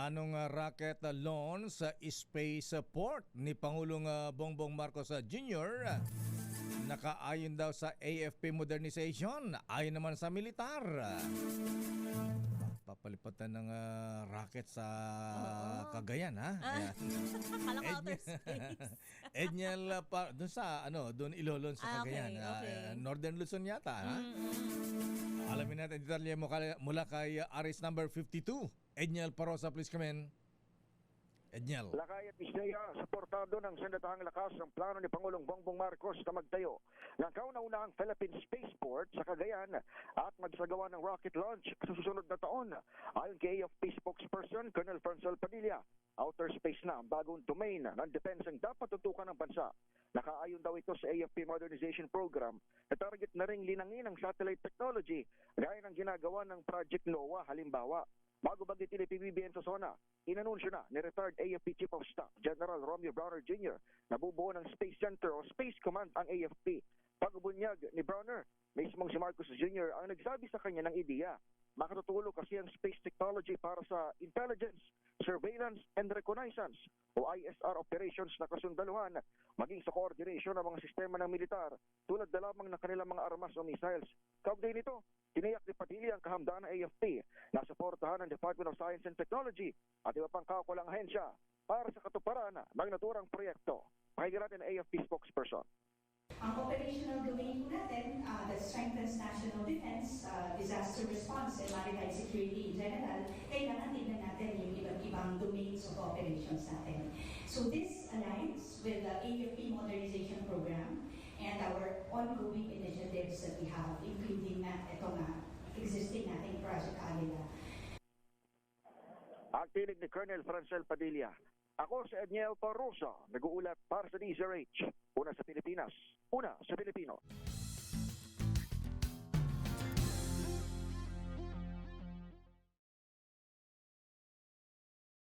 planong rocket launch sa spaceport ni Pangulong Bongbong Marcos Jr. Nakaayon daw sa AFP modernization, ayon naman sa militar. Papalipatan ng rocket sa Cagayan, ha? Ayan. Akala ko outer space. Edniel pa doon sa doon Ilolon sa Cagayan. Okay. Northern Luzon yata, ha? Alamin natin detalye mula kay Aris number 52. Edniel Parosa, please come in. Edniel. Lakay at Isnea, suportado ng sandatahang lakas ang plano ni Pangulong Bongbong Marcos na magtayo ng kauna-unahang Philippine Spaceport sa Cagayan at magsagawa ng rocket launch sa susunod na taon. Ayon kay AFP spokesperson Colonel Francel Padilla, outer space na ang bagong domain ng depenseng dapat tutukan ng bansa. Nakaayon daw ito sa AFP Modernization Program na target na ring linangin ang satellite technology gaya ng ginagawa ng Project NOAA halimbawa. Bago bagitin ni PBBM sa zona, inanunsyo na ni retired AFP Chief of Staff General Romeo Browner Jr. na bubuo ng Space Center o Space Command ang AFP. Pagbunyag ni Browner, mismong si Marcos Jr. ang nagsabi sa kanya ng ideya. Makatutulong kasi ang space technology para sa intelligence, surveillance, and reconnaissance o ISR operations na kasundaluhan, maging sa coordination ng mga sistema ng militar tulad na lamang ng kanilang mga armas o missiles. Kaugnay nito, tiniyak ni Padilla ang kahamdaan ng AFP na suportahan ng Department of Science and Technology at iba pang kaukulang ahensya para sa katuparan ng naturang proyekto. Pakinggan natin ang AFP spokesperson. Ang operational domain po natin that strengthens national defense, disaster response, and maritime security in general, kailangan tignan natin yung iba't ibang domains of operations natin. So this aligns with the AFP modernization program and our ongoing initiatives that we have, including na itong existing nating Project Alila. Ang tinig ni Colonel Francel Padilla. Ako si Edniel Parosa, nag-uulat para sa DZRH. Una sa Pilipinas, una sa Pilipino.